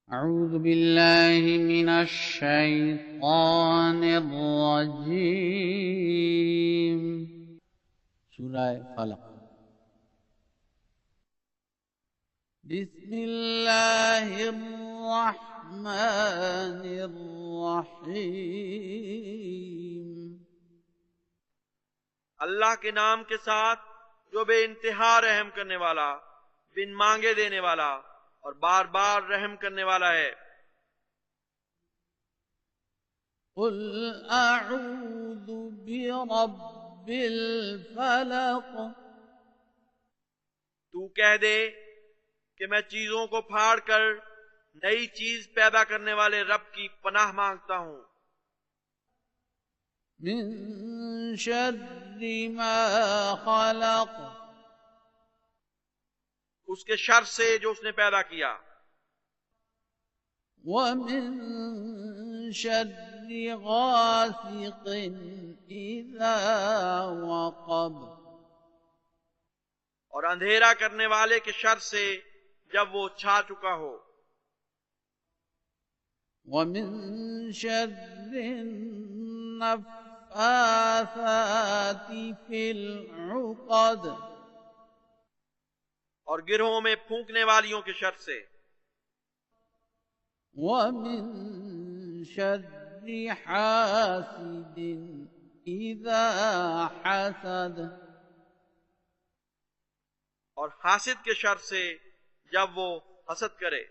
أعوذ بالله من الشيطان الرجيم سورة فلق بسم الله الرحمن الرحيم اللہ کے نام کے ساتھ جو بے انتہا رحم کرنے والا، بن مانگے دینے والا اور بار بار رحم کرنے والا ہے۔ قل أعوذ برب الفلق تو کہہ دے کہ میں چیزوں کو پھاڑ کر نئی چیز پیدا کرنے والے رب کی پناہ مانگتا ہوں، من شر ما خلق اس کے شر سے جو اس نے پیدا کیا، ومن شر غاسق إذا وقب اور اندھیرا کرنے والے کے شر سے جب وہ چھا چکا ہو، ومن شر النفاثات في العقد اور گرہوں میں پھونکنے والیوں کے شر سے، ومن شر حاسد إذا حسد اور حاسد کے شر سے جب وہ حسد کرے۔